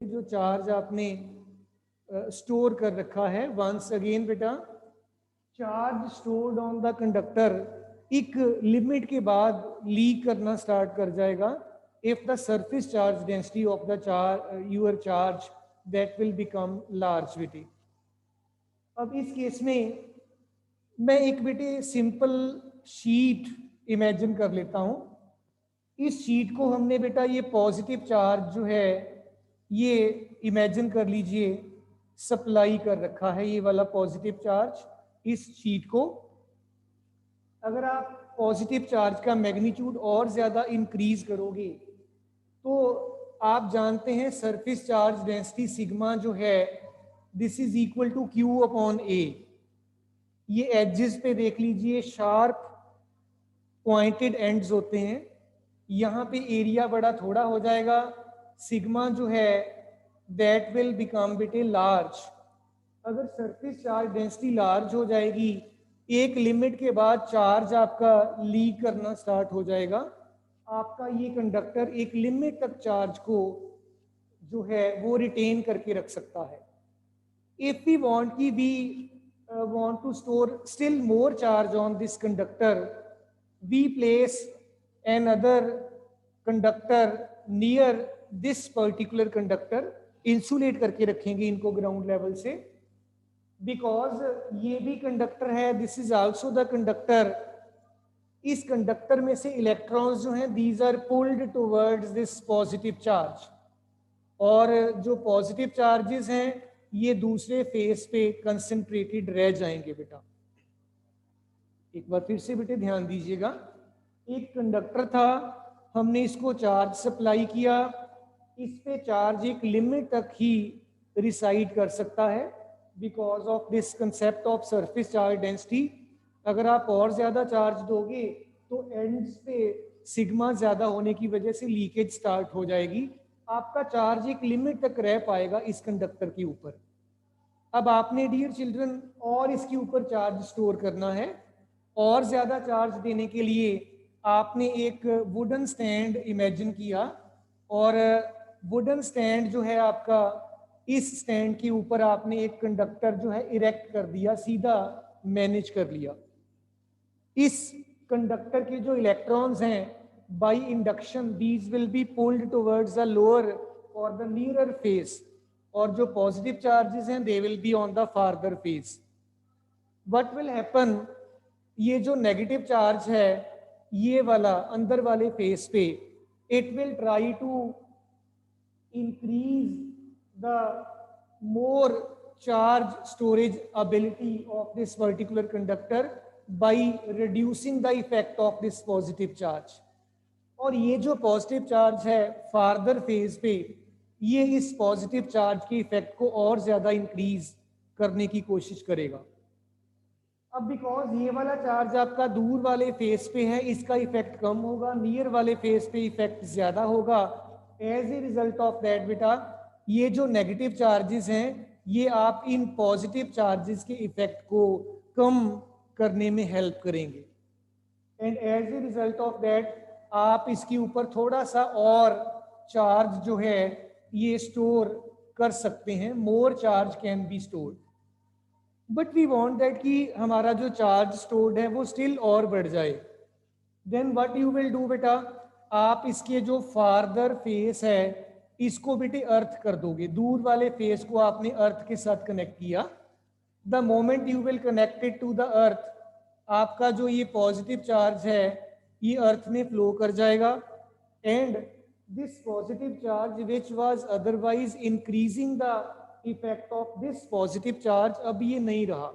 जो चार्ज आपने स्टोर कर रखा है, वंस अगेन बेटा charge stored on the conductor एक लिमिट के बाद लीक करना स्टार्ट कर जाएगा if the surface charge density of the your charge that will become large बेटे। अब इस केस में मैं एक बेटे सिंपल शीट इमेजिन कर लेता हूं। इस शीट को हमने बेटा ये पॉजिटिव चार्ज जो है ये इमेजिन कर लीजिए सप्लाई कर रखा है, ये वाला पॉजिटिव चार्ज इस शीट को। अगर आप पॉजिटिव चार्ज का मैग्नीट्यूड और ज़्यादा इंक्रीज करोगे तो आप जानते हैं सरफेस चार्ज डेंसिटी सिग्मा जो है this is equal to Q upon A. ये एजेस पे देख लीजिए शार्प पॉइंटेड एंड्स होते हैं, यहाँ पे एरिया बड़ा थोड़ा हो जाएगा, सिग्मा जो है दैट विल बिकम बेटे लार्ज। अगर सरफेस चार्ज डेंसिटी लार्ज हो जाएगी एक लिमिट के बाद चार्ज आपका लीक करना स्टार्ट हो जाएगा। आपका ये कंडक्टर एक लिमिट तक चार्ज को जो है वो रिटेन करके रख सकता है। इफ वी वांट कि we want to store still more charge on this conductor, we place another conductor near this particular conductor, insulate करके रखेंगे इनको ग्राउंड लेवल से, बिकॉज ये भी कंडक्टर है, this is also the conductor. इस conductor में से इलेक्ट्रॉन्स जो हैं these are pulled towards this positive charge, और जो पॉजिटिव चार्जेस हैं ये दूसरे फेस पे कंसंट्रेटेड रह जाएंगे बेटा। एक बार फिर से बेटे ध्यान दीजिएगा, एक कंडक्टर था, हमने इसको चार्ज सप्लाई किया, इस पे चार्ज एक लिमिट तक ही रिसाइड कर सकता है because of this concept of surface charge density. अगर आप और ज़्यादा चार्ज दोगे तो एंड्स पे सिग्मा ज़्यादा होने की वजह से लीकेज स्टार्ट हो जाएगी, आपका चार्ज एक लिमिट तक रह पाएगा इस कंडक्टर के ऊपर। अब आपने डियर चिल्ड्रन और इसके ऊपर चार्ज स्टोर करना है, और ज़्यादा चार्ज देने के लिए आपने एक वुडन स्टैंड इमेजिन किया, और वुडन स्टैंड जो है आपका, इस स्टैंड के ऊपर आपने एक कंडक्टर जो है इरेक्ट कर दिया, सीधा मैनेज कर लिया। इस कंडक्टर के जो इलेक्ट्रॉन्स हैं by induction these will be pulled towards the lower और द नियरर फेस, और जो पॉजिटिव चार्जेस हैं they will be on the farther face. What will happen, ये जो नेगेटिव चार्ज है ये वाला अंदर वाले फेस पे, it will try to increase the more charge storage ability of this particular conductor by reducing the effect of this positive charge। और ये जो पॉजिटिव चार्ज है फार्दर फेज पे ये इस पॉजिटिव चार्ज के इफेक्ट को और ज्यादा इंक्रीज करने की कोशिश करेगा। अब बिकॉज ये वाला चार्ज आपका दूर वाले फेस पे है, इसका इफेक्ट कम होगा, नियर वाले फेस पे इफेक्ट ज्यादा होगा। As a result of that बेटा ये जो नेगेटिव चार्जेस हैं ये आप इन पॉजिटिव चार्जेस के इफेक्ट को कम करने में हेल्प करेंगे, and as a result of that आप इसके ऊपर थोड़ा सा और चार्ज जो है ये स्टोर कर सकते हैं, more charge can be stored. But we want that कि हमारा जो चार्ज स्टोर्ड है वो स्टिल और बढ़ जाए। Then what you will do बेटा, आप इसके जो फार्दर फेस है इसको बेटे अर्थ कर दोगे, दूर वाले फेस को आपने अर्थ के साथ कनेक्ट किया। The moment you will connected to the earth, आपका जो ये पॉजिटिव चार्ज है ये अर्थ में फ्लो कर जाएगा, and this positive charge which was otherwise increasing the effect of this positive charge अब ये नहीं रहा,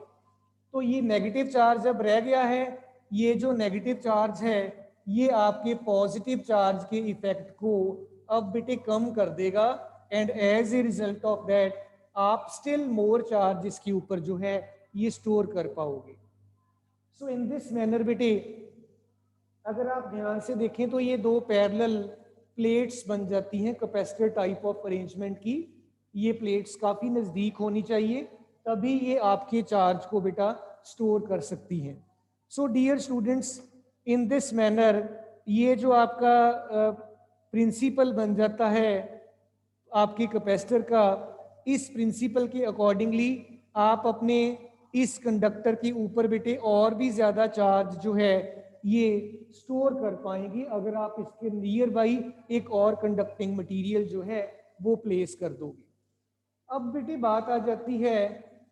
तो ये नेगेटिव चार्ज अब रह गया है। ये जो नेगेटिव चार्ज है ये आपके पॉजिटिव चार्ज के इफेक्ट को अब बेटे कम कर देगा, and as a result of that आप स्टिल मोर चार्ज इसके ऊपर जो है ये स्टोर कर पाओगे। सो इन दिस मैनर बेटे अगर आप ध्यान से देखें तो ये दो पैरेलल प्लेट्स बन जाती हैं कैपेसिटर टाइप ऑफ अरेंजमेंट की। ये प्लेट्स काफ़ी नज़दीक होनी चाहिए तभी ये आपके चार्ज को बेटा स्टोर कर सकती हैं। So dear students in this manner ये जो आपका प्रिंसिपल बन जाता है आपके कैपेसिटर का, इस प्रिंसिपल के अकॉर्डिंगली आप अपने इस कंडक्टर के ऊपर बेटे और भी ज़्यादा चार्ज जो है ये स्टोर कर पाएंगे अगर आप इसके नियर बाई एक और कंडक्टिंग मटेरियल जो है वो प्लेस कर दोगे। अब बेटे बात आ जाती है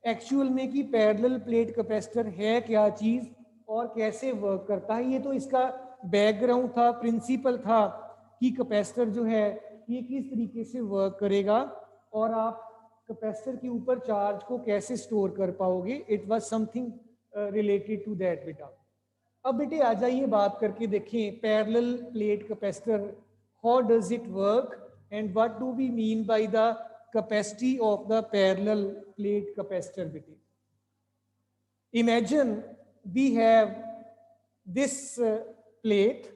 एक्चुअल में कि पैरेलल प्लेट कैपेसिटर है क्या चीज़ और कैसे वर्क करता है। ये तो इसका बैकग्राउंड था, प्रिंसिपल था कि कैपेसिटर जो है ये किस तरीके से वर्क करेगा और आप कैपेसिटर के ऊपर चार्ज को कैसे स्टोर कर पाओगे। It was something related to that बेटा। अब बेटे आ जाइए बात करके देखें parallel plate capacitor, how does it work and what do we mean by the capacity of the parallel plate capacitor बेटे। Imagine we have this plate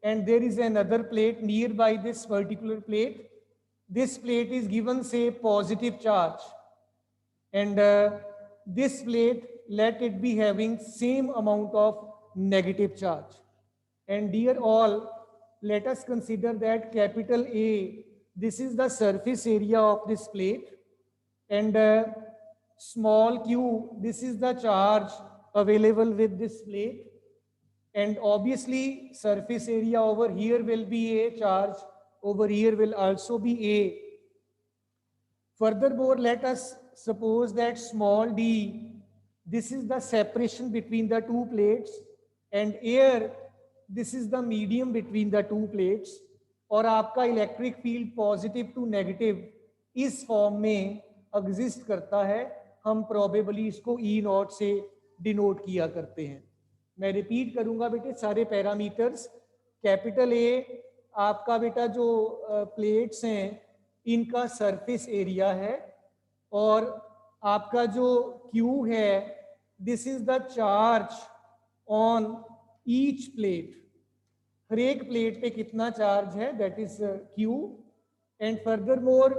and there is another plate nearby this particular plate. This plate is given say positive charge and this plate let it be having same amount of negative charge. And dear all, let us consider that capital A, this is the surface area of this plate and small q, this is the charge available with this plate, and obviously surface area over here will be a charge, over here will also be a. Furthermore, let us suppose that small d, this is the separation between the two plates, and air, this is the medium between the two plates, और आपका electric field positive to negative इस form में exist करता है। हम probably इसको ई not से denote किया करते हैं। मैं रिपीट करूंगा बेटे सारे पैरामीटर्स। कैपिटल ए आपका बेटा जो प्लेट्स हैं इनका सरफेस एरिया है और आपका जो क्यू है this is the charge on each plate. हर एक प्लेट पे कितना चार्ज है that is Q. And further more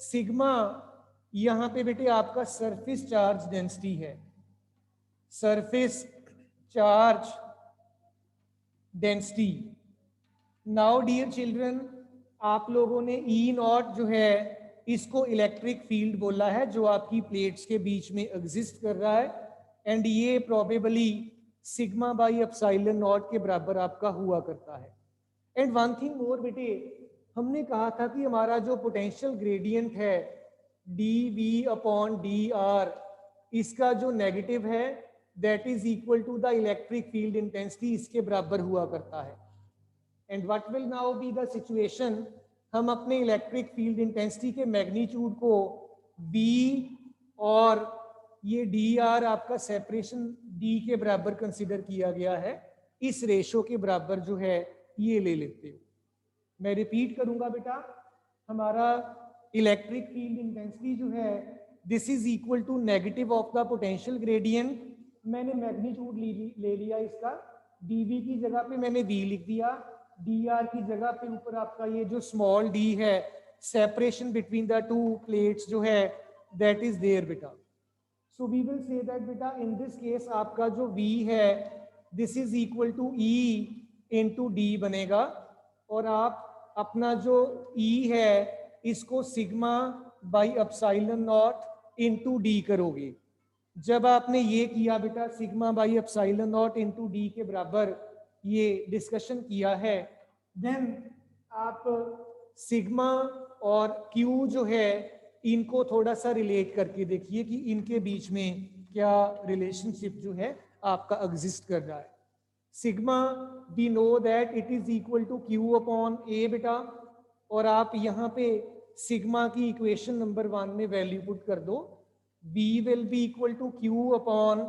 sigma यहाँ पे बेटे आपका सरफेस चार्ज डेंसिटी है, surface charge density. Now dear children, आप लोगों ने ई नॉट जो है इसको इलेक्ट्रिक फील्ड बोला है जो आपकी प्लेट्स के बीच में एग्जिस्ट कर रहा है एंड ये probably sigma by epsilon not के बराबर आपका हुआ करता है। एंड वन थिंग मोर बेटे, हमने कहा था कि हमारा जो पोटेंशियल ग्रेडियंट है D V upon D R, इसका जो नेगेटिव है that is equal to the electric field intensity, इसके बराबर हुआ करता है। And what will now be the situation, हम अपने इलेक्ट्रिक फील्ड इंटेंसिटी के मैग्नीट्यूड को V और ये डी आर आपका सेपरेशन डी के बराबर कंसिडर किया गया है, इस रेशो के बराबर जो है ये ले लेते हो। मैं रिपीट करूंगा बेटा, हमारा इलेक्ट्रिक फील्ड इंटेंसिटी जो है this is equal to negative of the potential gradient. मैंने मैग्नीट्यूड ले लिया इसका, dV की जगह पे मैंने V लिख दिया, dr की जगह पे ऊपर आपका ये जो स्मॉल d है separation between the two plates जो है दैट इज देयर बेटा। So we will say that बेटा इन दिस केस आपका जो V है this is equal to E into D बनेगा और आप अपना जो E है इसको sigma by epsilon naught into D करोगे। जब आपने ये किया बेटा sigma by epsilon naught into D के बराबर ये डिस्कशन किया है, देन आप सिग्मा और क्यू जो है इनको थोड़ा सा रिलेट करके देखिए कि इनके बीच में क्या रिलेशनशिप जो है आपका एग्जिस्ट कर रहा है। Sigma we know that it is equal to Q upon A बेटा, और आप यहाँ पे सिग्मा की इक्वेशन नंबर 1 में वैल्यू पुट कर दो। V will be equal to Q upon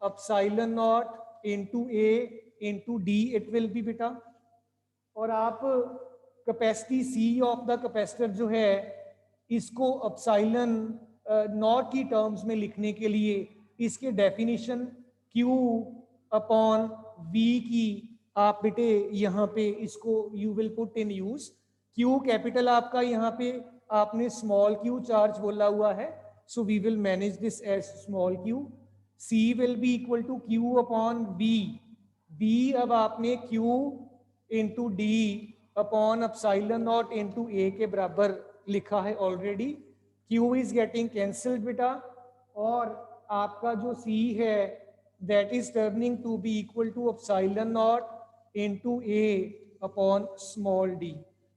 epsilon naught into A into D it will be बेटा। और आप capacity C of the capacitor जो है इसको एप्सिलॉन नॉट की टर्म्स में लिखने के लिए इसके डेफिनेशन Q अपॉन V की आप बेटे यहाँ पे इसको you will put in use. Q capital आपका यहाँ पे आपने स्मॉल q चार्ज बोला हुआ है, so we will manage this as small q। C will be equal to q upon V। V अब आपने q into d upon epsilon naught into a के बराबर लिखा है already, Q is getting cancelled बेटा, और आपका जो C है that is turning to be equal to epsilon naught into A upon small d।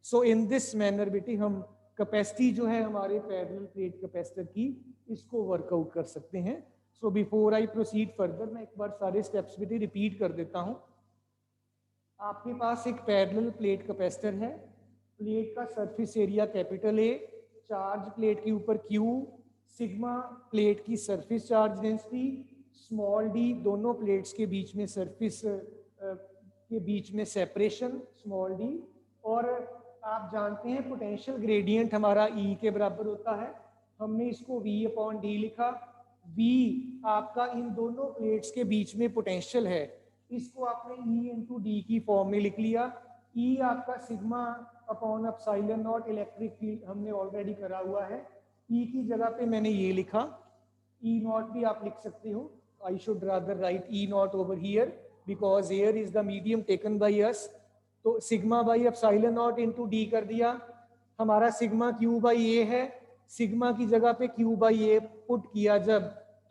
So in this manner बेटे हम कैपेसिटी जो है हमारे पैरेलल प्लेट कैपेसिटर की इसको वर्कआउट कर सकते हैं। So before I proceed further मैं एक बार सारे स्टेप्स बेटे रिपीट कर देता हूं। आपके पास एक पैरेलल प्लेट कैपेसिटर है, प्लेट का surface area capital A, charge plate के ऊपर Q, सिग्मा प्लेट की surface charge density, small d दोनों प्लेट्स के बीच में सरफेस के बीच में सेपरेशन स्मॉल d, और आप जानते हैं पोटेंशियल ग्रेडियंट हमारा E के बराबर होता है, हमने इसको V अपॉन d लिखा। V आपका इन दोनों प्लेट्स के बीच में पोटेंशियल है, इसको आपने E इंटू डी की फॉर्म में लिख लिया। E आपका sigma upon epsilon not electric field हमने ऑलरेडी करा हुआ है, E की जगह पे मैंने ये लिखा, E नॉट भी आप लिख सकते हो, I should rather write E naught over here because air is the medium taken by us. तो sigma by epsilon naught into D कर दिया, हमारा सिग्मा Q बाई ए है, सिग्मा की जगह पे Q बाई ए पुट किया जब,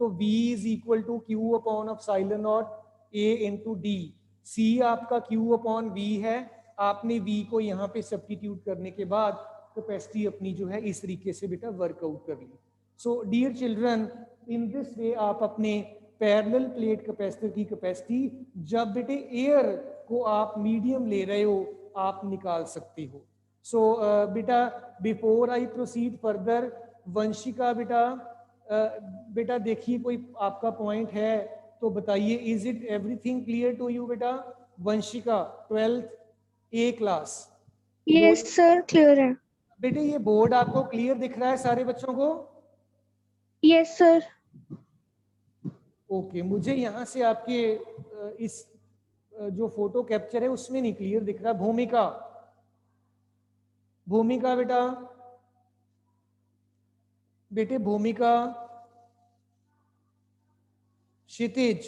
तो V is equal to Q upon epsilon naught A into D. C आपका Q अपॉन V है, आपने V को यहाँ पे सब्स्टिट्यूट करने के बाद कैपेसिटी अपनी जो है इस तरीके से बेटा वर्कआउट कर ली। So dear children, in this way आप अपने पैरेलल प्लेट कैपेसिटर की कैपेसिटी जब बेटे एयर को आप मीडियम ले रहे हो आप निकाल सकते हो। सो बेटा before I proceed further, Vanshika बेटा देखिए कोई आपका पॉइंट है तो बताइए, is it everything clear to you बेटा? Vanshika 12th A class. Yes sir clear है। बेटे ये बोर्ड आपको क्लियर दिख रहा है सारे बच्चों को? Yes sir. ओके, मुझे यहाँ से आपके इस जो फोटो कैप्चर है उसमें नहीं क्लियर दिख रहा। भूमिका बेटा, बेटे भूमिका, क्षितिज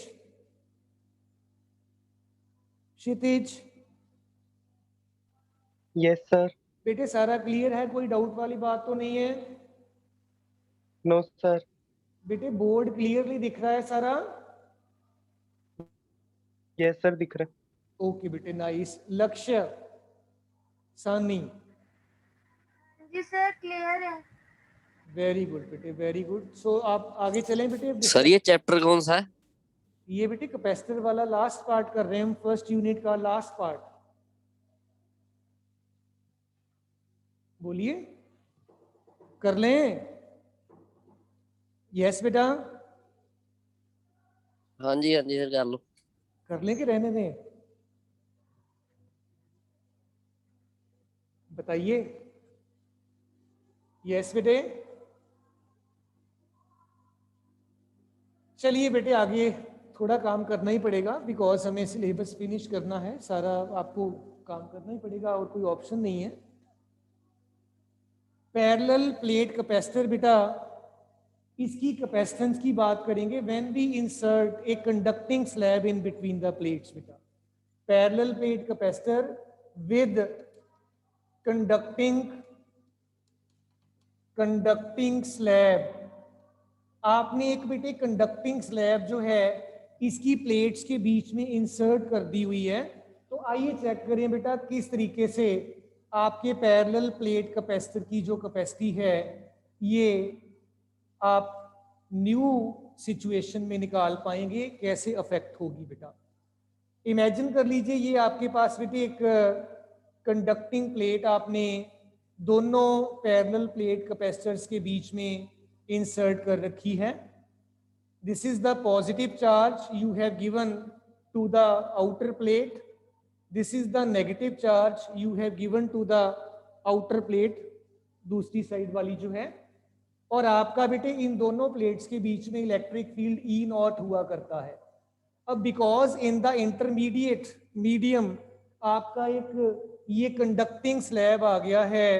यस सर। बेटे सारा क्लियर है, कोई डाउट वाली बात तो नहीं है? No sir. बेटे बोर्ड क्लियरली दिख रहा है सारा? यस सर दिख रहा है। ओके बेटे नाइस। लक्ष्य, सानी? जी सर क्लियर है। वेरी गुड बेटे, वेरी गुड। सो आप आगे चलें बेटे। सर ये चैप्टर कौन सा है? ये बेटे कैपेसिटर वाला लास्ट पार्ट कर रहे हैं हम, फर्स्ट यूनिट का लास्ट पार्ट। बोलिए, कर लें? यस बेटा, हाँ जी सर कर लो। कर लें कि रहने दें? बताइए। यस बेटे, चलिए बेटे आगे थोड़ा काम करना ही पड़ेगा बिकॉज हमें सिलेबस फिनिश करना है, सारा आपको काम करना ही पड़ेगा और कोई ऑप्शन नहीं है। पैरेलल प्लेट कैपेसिटर बेटा, इसकी कैपेसिटेंस की बात करेंगे when we insert a conducting slab in between the plates बेटा। Parallel plate capacitor with conducting slab, आपने एक बेटे कंडक्टिंग स्लैब जो है इसकी प्लेट्स के बीच में इंसर्ट कर दी हुई है। तो आइए चेक करें बेटा किस तरीके से आपके पैरेलल प्लेट कैपेसिटर की जो कैपेसिटी है ये आप न्यू सिचुएशन में निकाल पाएंगे, कैसे अफेक्ट होगी बेटा। इमेजिन कर लीजिए ये आपके पास बेटे एक कंडक्टिंग प्लेट आपने दोनों पैरेलल प्लेट कैपेसिटर्स के बीच में इंसर्ट कर रखी है। This is the positive charge you have given to the outer plate, this is the negative charge you have given to the outer plate, दूसरी साइड वाली जो है। और आपका बेटे इन दोनों प्लेट्स के बीच में इलेक्ट्रिक फील्ड ई नॉट हुआ करता है। अब because in the intermediate medium आपका एक ये कंडक्टिंग स्लैब आ गया है,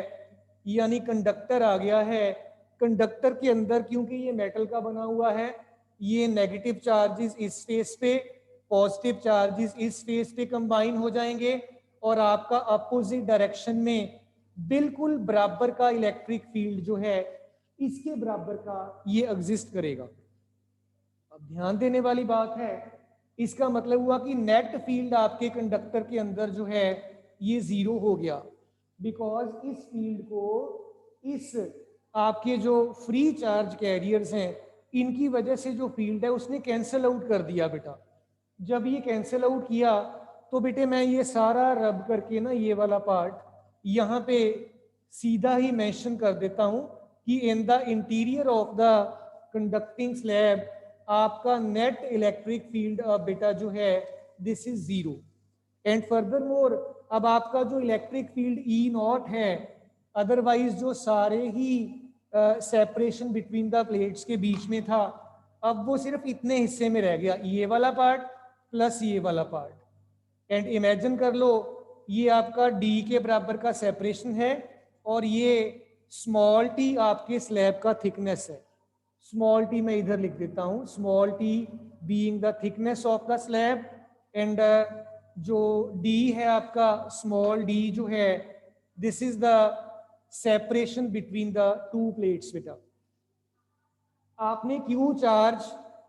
यानी कंडक्टर आ गया है। कंडक्टर के अंदर क्योंकि ये मेटल का बना हुआ है, ये नेगेटिव चार्जेस इस फेस पे, पॉजिटिव चार्जेस इस फेस पे कंबाइन हो जाएंगे और आपका अपोजिट डायरेक्शन में बिल्कुल बराबर का इलेक्ट्रिक फील्ड जो है इसके बराबर का ये एग्जिस्ट करेगा। अब ध्यान देने वाली बात है, इसका मतलब हुआ कि नेट फील्ड आपके कंडक्टर के अंदर जो है ये जीरो हो गया, बिकॉज इस फील्ड को इस आपके जो फ्री चार्ज कैरियर्स हैं इनकी वजह से जो फील्ड है उसने कैंसिल आउट कर दिया बेटा। जब ये कैंसिल आउट किया तो बेटे मैं ये सारा रब करके ना ये वाला पार्ट यहाँ पे सीधा ही मेंशन कर देता हूँ कि in the interior of the conducting slab आपका नेट इलेक्ट्रिक फील्ड बेटा जो है this is zero. And further more अब आपका जो इलेक्ट्रिक फील्ड ई नॉट है, अदरवाइज जो सारे ही सेपरेशन बिटवीन द प्लेट्स के बीच में था, अब वो सिर्फ इतने हिस्से में रह गया, ये वाला पार्ट प्लस ये वाला पार्ट। एंड इमेजिन कर लो ये आपका डी के बराबर का सेपरेशन है और ये स्मॉल टी आपके स्लैब का थिकनेस है। स्मॉल टी मैं इधर लिख देता हूँ, small T being the thickness of the slab, and जो डी है आपका स्मॉल डी जो है this is the separation between the two plates बेटा। आपने क्यू चार्ज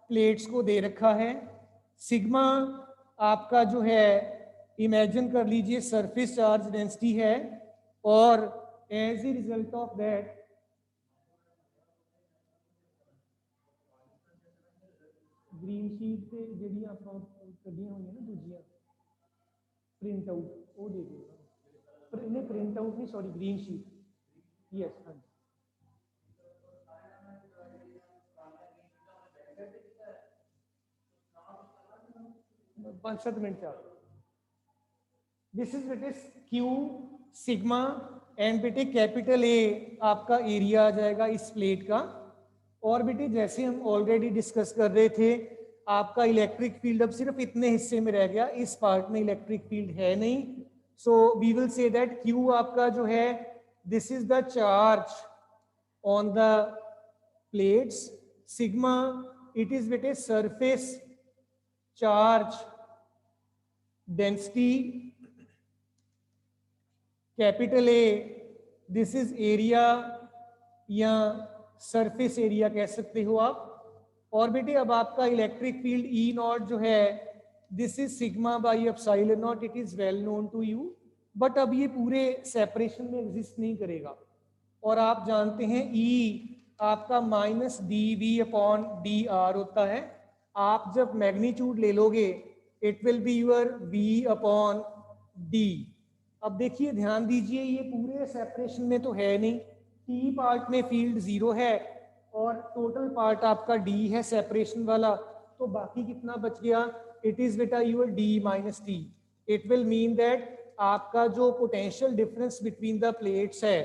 प्लेट्स को दे रखा है, सिग्मा आपका जो है इमेजिन कर लीजिए सरफेस चार्ज डेंसिटी है, और as a result of that green sheet से जी आप कदियां हुई ना दूजियां प्रिंट आउट वो दे देगा, नहीं प्रिंट आउट नहीं सॉरी ग्रीन शीट, यस हाँ 5-7 मिनट चार। दिस इज बेटे क्यू सिग्मा एंड बेटे कैपिटल ए आपका एरिया आ जाएगा इस प्लेट का। और बेटे जैसे हम ऑलरेडी डिस्कस कर रहे थे आपका इलेक्ट्रिक फील्ड अब सिर्फ इतने हिस्से में रह गया, इस पार्ट में इलेक्ट्रिक फील्ड है नहीं, so we will say that Q आपका जो है this is the charge on the plates, sigma it is बेटे surface charge density, capital A this is area या सरफेस एरिया कह सकते हो आप। और बेटे अब आपका इलेक्ट्रिक फील्ड ई नॉट जो है this is sigma by epsilon naught, it is well known to you, but अब ये पूरे सेपरेशन में एग्जिस्ट नहीं करेगा। और आप जानते हैं ई आपका minus D V upon D R होता है, आप जब मैग्नीट्यूड ले लोगे it will be your V upon D. अब देखिए ध्यान दीजिए ये पूरे सेपरेशन में तो है नहीं, टी पार्ट में फील्ड जीरो है और टोटल पार्ट आपका डी है सेपरेशन वाला, तो बाकी कितना बच गया, इट इज बेटा your D minus T. It will mean that आपका जो potential difference between the plates है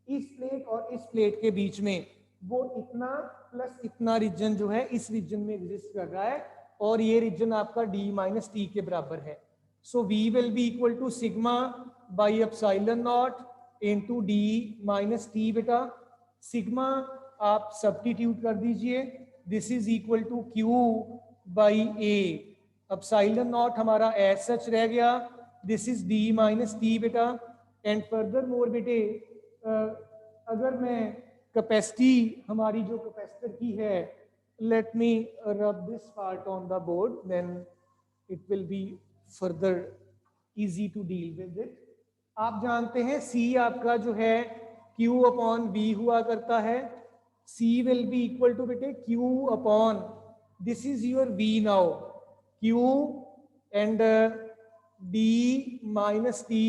इस प्लेट और इस प्लेट के बीच में वो इतना प्लस इतना रीजन जो है इस रीजन में एग्जिस्ट कर रहा है, और ये रीजन आपका डी माइनस टी के बराबर है। So we will be equal to sigma by epsilon naught into D minus T बेटा। सिग्मा आप सब्स्टिट्यूट कर दीजिए, this is equal to Q by A, epsilon naught हमारा एज सच रह गया, this is D minus T बेटा। And further more बेटे अगर मैं कैपेसिटी हमारी जो कैपेसिटर की है, let me rub this part on the board then it will be further easy to deal with it. आप जानते हैं C आपका जो है Q अपॉन V हुआ करता है, C will be equal to बेटे Q upon this is your V now, Q and D minus T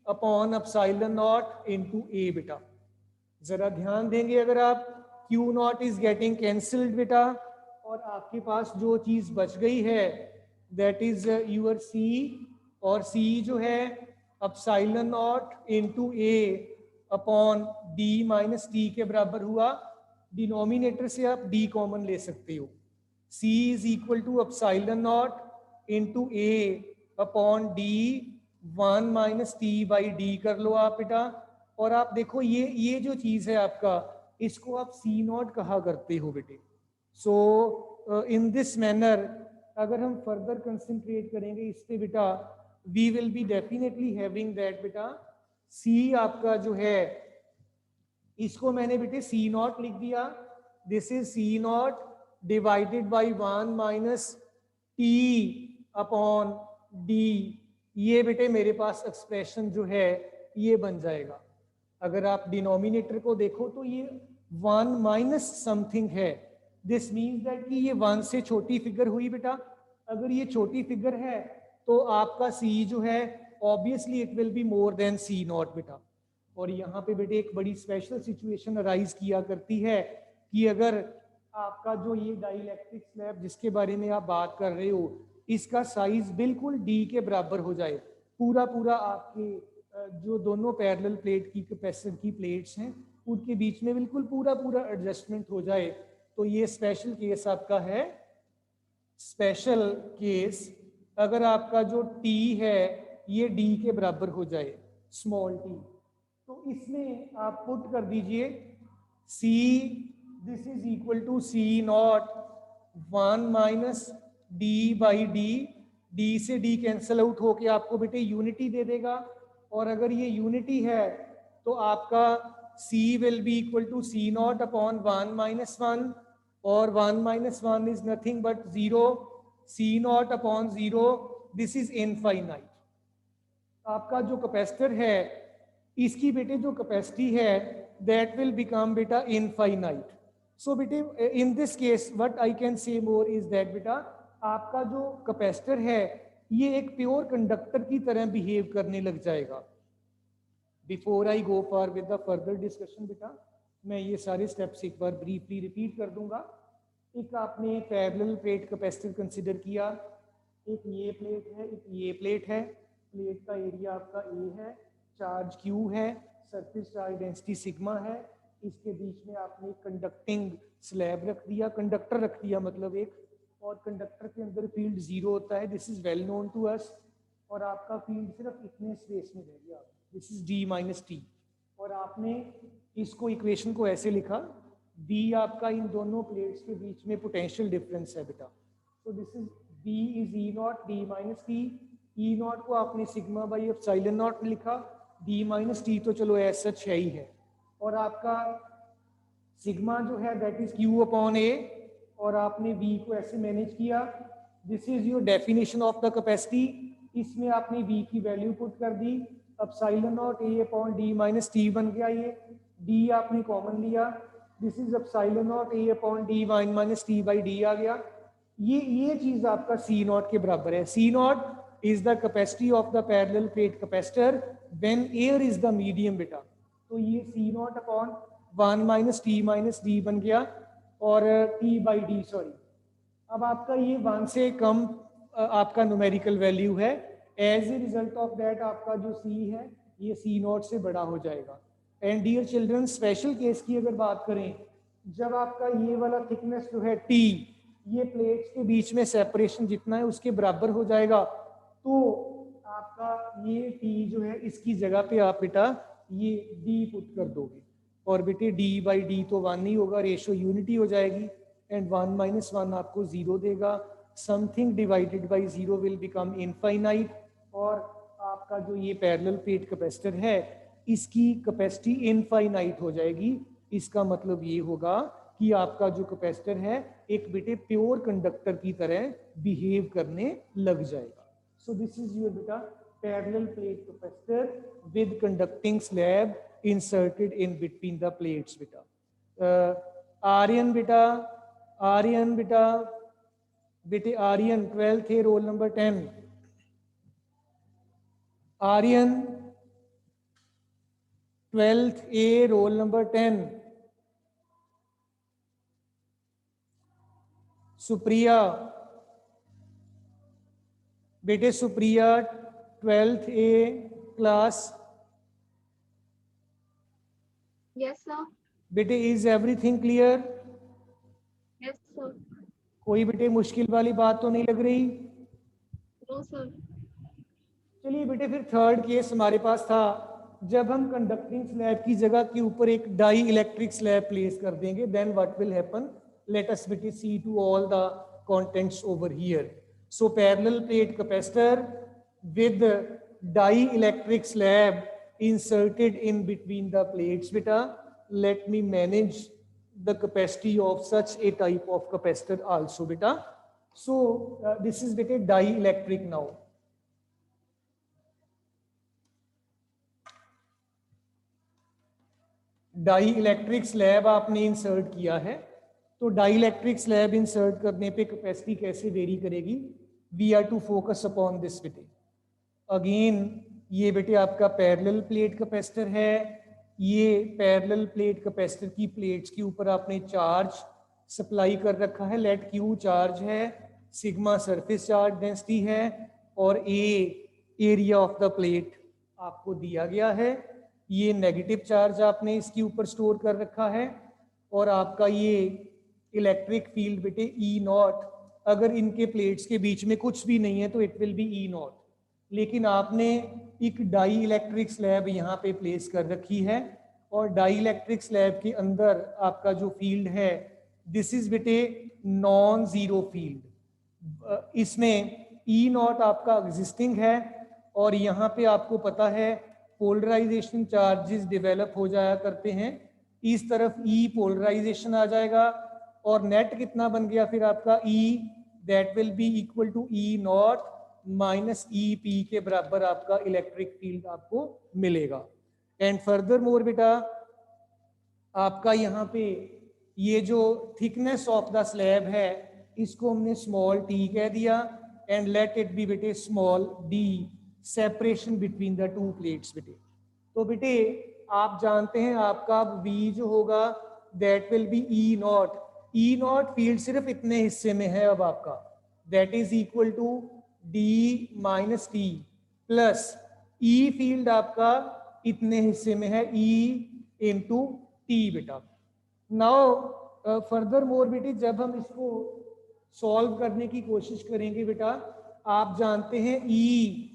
upon epsilon naught into A बेटा। जरा ध्यान देंगे अगर आप Q naught is getting cancelled बेटा, और आपके पास जो चीज बच गई है दैट इज यूर C, और C जो है epsilon naught into A upon D minus T के बराबर हुआ। डिनोमिनेटर से आप D कॉमन ले सकते हो, C is equal to epsilon naught into A upon D 1 minus T by D कर लो आप बेटा। और आप देखो ये जो चीज है आपका इसको आप C नॉट कहा करते हो बेटे। सो इन दिस मैनर अगर हम फर्दर कंसंट्रेट करेंगे इस पे बेटा, we will be definitely having that बेटा सी आपका जो है, इसको मैंने बेटे सी नॉट लिख दिया, this is C naught divided by 1 minus T upon D. ये बेटे मेरे पास एक्सप्रेशन जो है ये बन जाएगा। अगर आप डिनोमिनेटर को देखो तो ये 1 माइनस समथिंग है, दिस मीन्स दैट कि ये 1 से छोटी फिगर हुई बेटा। अगर ये छोटी फिगर है तो आपका c जो है obviously it will be more than c not बेटा। और यहाँ पे बेटे एक बड़ी स्पेशल सिचुएशन अराइज किया करती है कि अगर आपका जो ये डाइलेक्ट्रिक स्लैब जिसके बारे में आप बात कर रहे हो, इसका साइज बिल्कुल d के बराबर हो जाए, पूरा पूरा आपके जो दोनों पैरेलल प्लेट की कैपेसिटर की प्लेट्स हैं उनके बीच में बिल्कुल पूरा पूरा एडजस्टमेंट हो जाए, तो ये स्पेशल केस आपका है। स्पेशल केस अगर आपका जो t है ये d के बराबर हो जाए, स्मॉल t, तो इसमें आप पुट कर दीजिए c, this is equal to c naught 1 minus d by D. d से d कैंसल आउट होके आपको बेटे यूनिटी दे देगा, और अगर ये यूनिटी है तो आपका c will be equal to c naught upon 1 minus 1, और 1 minus 1 is nothing but 0, c naught upon 0, this is infinite. आपका जो कैपेसिटर है इसकी बेटे जो कैपेसिटी है दैट विल बिकम बेटा इनफाइनाइट। सो बेटे in this case what I can say more is that बेटा आपका जो कैपेसिटर है ये एक प्योर कंडक्टर की तरह बिहेव करने लग जाएगा। Before I go for with the further discussion बेटा मैं ये सारे स्टेप्स एक बार ब्रीफली रिपीट कर दूंगा। एक आपने पैरेलल प्लेट कैपेसिटर कंसिडर किया, एक ये प्लेट है, एक ये प्लेट है, प्लेट का एरिया आपका A है, चार्ज Q है, सरफेस चार्ज डेंसिटी सिग्मा है, इसके बीच में आपने कंडक्टिंग स्लैब रख दिया, कंडक्टर रख दिया मतलब एक, और कंडक्टर के अंदर फील्ड 0 होता है, this is well known to us, और आपका फील्ड सिर्फ इतने स्पेस में रह गया, this is d minus T. और आपने इसको इक्वेशन को ऐसे लिखा, b आपका इन दोनों प्लेट्स के बीच में पोटेंशियल डिफरेंस है बेटा, तो this is b is e not d minus T. E not को आपने सिग्मा बाई एप्सिलॉन नॉट लिखा, d माइनस टी तो चलो एज सच है ही है, और आपका सिग्मा जो है that is q upon a, और आपने v को ऐसे मैनेज किया, this is your definition of the capacity. इसमें आपने v की वैल्यू पुट कर दी, epsilon naught a upon d minus T बन गया, ये d आपने कॉमन लिया, this is epsilon naught a upon d minus T by d आ गया। ये चीज आपका c नॉट के बराबर है। c not is the capacity of the parallel plate capacitor when air is the medium बेटा, तो ये c naught upon 1 minus T minus D बन गया, और t बाई डी सॉरी। अब आपका ये 1 से कम आपका न्यूमेरिकल वैल्यू है, as a result of that आपका जो c है ये c नॉट से बड़ा हो जाएगा। And dear children special case की अगर बात करें, जब आपका ये वाला थिकनेस जो है t, ये प्लेट्स के बीच में सेपरेशन जितना है उसके बराबर हो जाएगा, तो आपका ये t जो है इसकी जगह पे आप बेटा ये d पुट कर दोगे, और बेटे d बाई डी तो 1 नहीं होगा, रेशो यूनिटी हो जाएगी, एंड 1 माइनस 1 आपको 0 देगा, something divided by 0 will become infinite, और आपका जो ये पैरेलल प्लेट कैपेसिटर है इसकी कैपेसिटी इनफाइनाइट हो जाएगी। इसका मतलब ये होगा कि आपका जो कैपेसिटर है एक बेटे प्योर कंडक्टर की तरह बिहेव करने लग जाएगा। So this is your beta parallel plate capacitor with conducting slab inserted in between the plates beta. Aryan beta, beta Aryan 12th A roll number 10. Aryan 12th A roll number 10. Supriya, बेटे Supriya 12th A class. Yes, sir. बेटे is everything clear? Yes, sir. कोई बेटे मुश्किल वाली बात तो नहीं लग रही? No, sir. चलिए बेटे फिर थर्ड केस हमारे पास था, जब हम कंडक्टिंग स्लैब की जगह के ऊपर एक डाई इलेक्ट्रिक स्लैब प्लेस कर देंगे, then what will happen, let us बेटे see to all the contents over here. So parallel plate capacitor with dielectric slab inserted in between the plates beta. Let me manage the capacity of such a type of capacitor also beta. So this is beta dielectric now. Dielectric slab आपने insert किया है, तो die electric slab insert करने पे capacity कैसे vary करेगी? We are to focus upon this बेटे. Again ये बेटे आपका पैरेलल प्लेट कैपेसिटर है. ये पैरेलल प्लेट कैपेसिटर की प्लेट्स के ऊपर आपने चार्ज सप्लाई कर रखा है. लेट क्यू चार्ज है, सिग्मा सरफेस चार्ज डेंसिटी है, और A area of the plate आपको दिया गया है. ये नेगेटिव चार्ज आपने इसके ऊपर स्टोर कर रखा है. और आपका ये इलेक्ट्रिक फील्ड बेटे ई नॉट, अगर इनके प्लेट्स के बीच में कुछ भी नहीं है तो it will be E naught. लेकिन आपने एक डाई इलेक्ट्रिक स्लैब यहाँ पे प्लेस कर रखी है, और डाई इलेक्ट्रिक स्लैब के अंदर आपका जो फील्ड है दिस इज बेटे नॉन जीरो फील्ड. इसमें ई नॉट आपका एग्जिस्टिंग है, और यहाँ पे आपको पता है पोलराइजेशन चार्जेस डेवलप हो जाया करते हैं. इस तरफ ई पोलराइजेशन आ जाएगा, और नेट कितना बन गया फिर आपका E, that will be equal to E naught minus E P के बराबर आपका इलेक्ट्रिक फील्ड आपको मिलेगा. एंड फर्दर मोर बेटा आपका यहाँ पे ये जो थिकनेस ऑफ द स्लैब है इसको हमने स्मॉल टी कह दिया, एंड लेट इट बी बेटे small D, separation between the two plates बेटे. तो बेटे आप जानते हैं आपका V जो होगा that will be E naught. E naught field सिर्फ इतने हिस्से में है अब आपका, that is equal to D minus T, plus E field आपका इतने हिस्से में है ई इंटू टी बेटा. नाउ फर्दर मोर बेटे जब हम इसको सॉल्व करने की कोशिश करेंगे बेटा, आप जानते हैं ई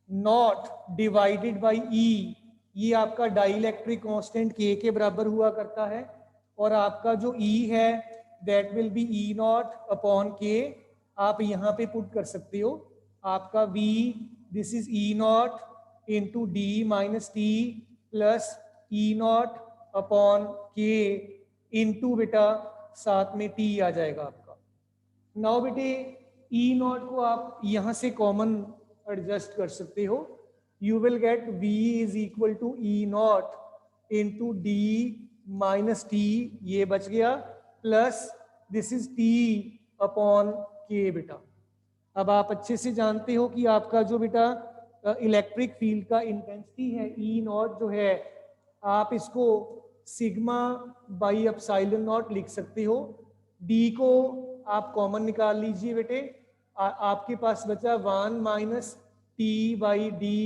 नॉट डिवाइडेड बाई ई, ये आपका डाइलेक्ट्रिक कांस्टेंट के बराबर हुआ करता है, और आपका जो ई है that will be E naught upon K. आप यहाँ पे पुट कर सकते हो आपका V, this is E naught into D minus T plus E naught upon के इंटू बेटा साथ में टी आ जाएगा आपका. नाउ बेटे ई नॉट को आप यहाँ से कॉमन एडजस्ट कर सकते हो. You will get V is equal to E naught into D minus T, ये बच गया, plus this is T upon K बेटा. अब आप अच्छे से जानते हो कि आपका जो बेटा इलेक्ट्रिक फील्ड का इंटेंसिटी है ई नॉट जो है, आप इसको सिग्मा बाई एप्सिलॉन नॉट लिख सकते हो. डी को आप कॉमन निकाल लीजिए बेटे, आपके पास बचा 1 minus T by D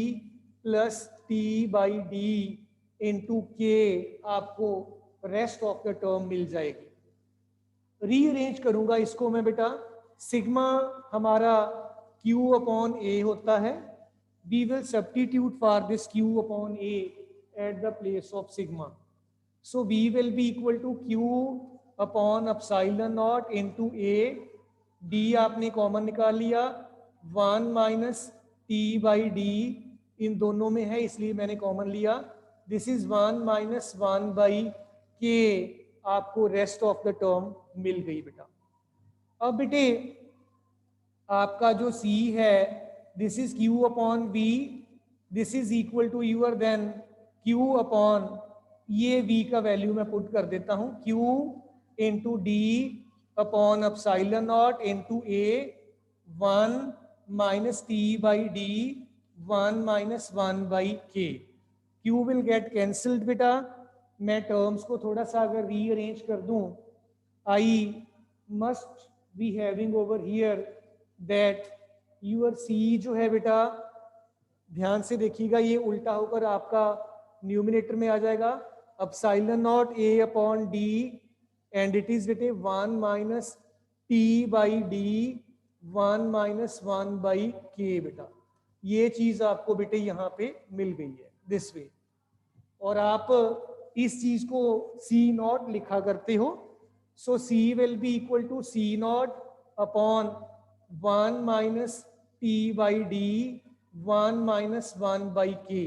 plus T by D into के, आपको रेस्ट ऑफ द टर्म मिल जाएगी. रीअरेंज करूंगा इसको मैं बेटा, सिग्मा हमारा Q अपॉन A होता है. We will substitute for this Q upon A at the place of sigma. So V will be equal to Q upon epsilon naught into A. D आपने common निकाल लिया, 1 minus T by D इन दोनों में है इसलिए मैंने common लिया. This is 1 minus 1 by K, आपको रेस्ट ऑफ द टर्म मिल गई बेटा. अब बेटे आपका जो C है this is Q upon V, this is equal to your then Q upon, ये V का वैल्यू मैं पुट कर देता हूँ, Q into D upon epsilon naught into A, 1 minus T by D, 1 minus 1 by K. Q will get cancelled बेटा. मैं terms को थोड़ा सा अगर रीअरेंज कर दूं, I must be having over here that your C जो है बेटा, ध्यान से देखिएगा ये उल्टा होकर आपका न्यूमिनेटर में आ जाएगा, epsilon naught A upon D, and it is बेटे 1 minus T by D, 1 minus 1 by के बेटा. ये चीज आपको बेटे यहाँ पे मिल गई है दिस वे, और आप इस चीज को C नॉट लिखा करते हो. So C will be equal to C naught upon 1 minus T by D, 1 minus 1 by K.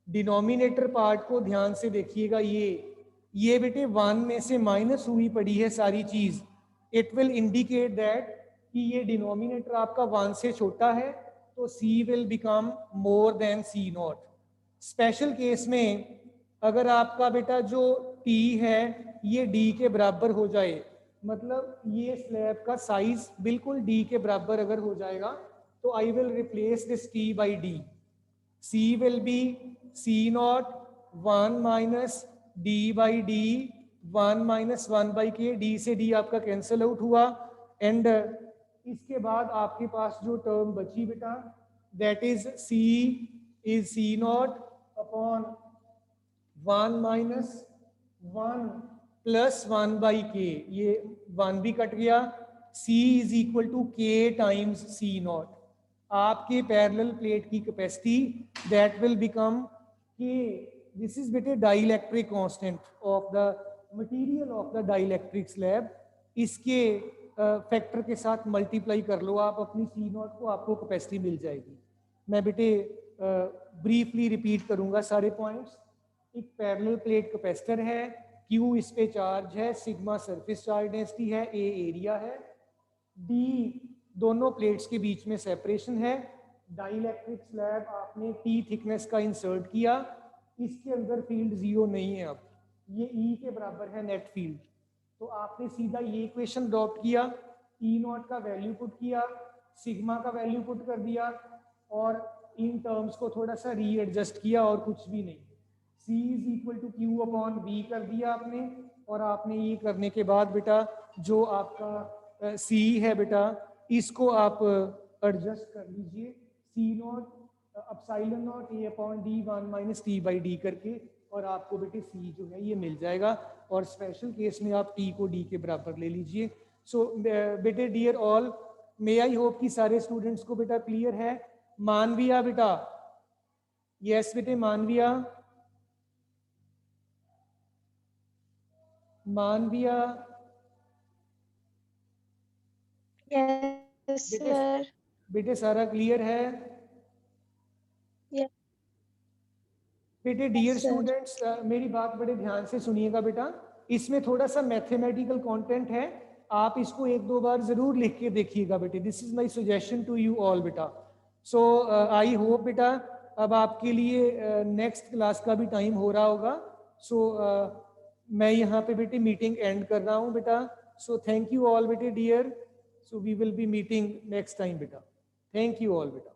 Denominator part को ध्यान से देखिएगा, ये बेटे 1 में से माइनस हुई पड़ी है सारी चीज। इट विल इंडिकेट दैट कि ये डिनोमिनेटर आपका 1 से छोटा है, तो c will become more than c not. Special case में अगर आपका बेटा जो t है ये d के बराबर हो जाए, मतलब ये स्लैब का साइज बिल्कुल d के बराबर अगर हो जाएगा, तो I will replace this t by d। c will be c naught 1 minus d by d 1 minus 1 by k, d से d आपका कैंसिल आउट हुआ। एंड इसके बाद आपके पास जो टर्म बची बेटा, that is c is c naught upon 1 minus 1 plus 1 by k, ये 1 भी कट गया। c is equal to k times c naught। आपके पैरेलल प्लेट की कैपेसिटी दैट विल बिकम के, दिस इज बेटे dielectric constant of the material of the dielectric slab. इसके factor के साथ मल्टीप्लाई कर लो आप अपनी सी नॉट को, आपको कैपेसिटी मिल जाएगी। मैं बेटे ब्रीफली रिपीट करूंगा सारे पॉइंट्स। एक पैरेलल प्लेट कैपेसिटर है, क्यू इस पे चार्ज है, सिग्मा सरफेस चार्ज डेंसिटी है, ए एरिया है, डी दोनों प्लेट्स के बीच में सेपरेशन है। डाइलेक्ट्रिक स्लैब आपने टी थिकनेस का इंसर्ट किया, इसके अंदर फील्ड जीरो नहीं है, अब ये ई के बराबर है नेट फील्ड। तो आपने सीधा ये इक्वेशन ड्रॉप किया, ई नॉट का वैल्यू पुट किया, सिग्मा का वैल्यू पुट कर दिया, और इन टर्म्स को थोड़ा सा रीएडजस्ट किया और कुछ भी नहीं। C is equal to Q upon B कर दिया आपने, और आपने ये करने के बाद बेटा जो आपका C है बेटा, इसको आप एडजस्ट कर लीजिए, C not epsilon not a upon D 1 minus T by D करके, और आपको बेटे C जो है ये मिल जाएगा। और स्पेशल केस में आप T को D के बराबर ले लीजिए। सो बेटे dear all, may I hope कि सारे स्टूडेंट्स को बेटा क्लियर है। मानविया बेटा, यस बेटे मानविया, मानविया Yes, sir. बेटे सारा क्लियर है? Yeah. बेटे डियर Yes, sir. स्टूडेंट्स, मेरी बात बड़े ध्यान से सुनिएगा बेटा, इसमें थोड़ा सा मैथमेटिकल कंटेंट है, आप इसको एक दो बार जरूर लिख के देखिएगा बेटे। This is my suggestion to you all बेटा। सो आई होप बेटा अब आपके लिए नेक्स्ट क्लास का भी टाइम हो रहा होगा। सो मैं यहाँ पे बेटे मीटिंग एंड कर रहा हूँ बेटा। सो थैंक यू ऑल बेटे dear. So we will be meeting next time बेटा। थैंक यू ऑल बेटा।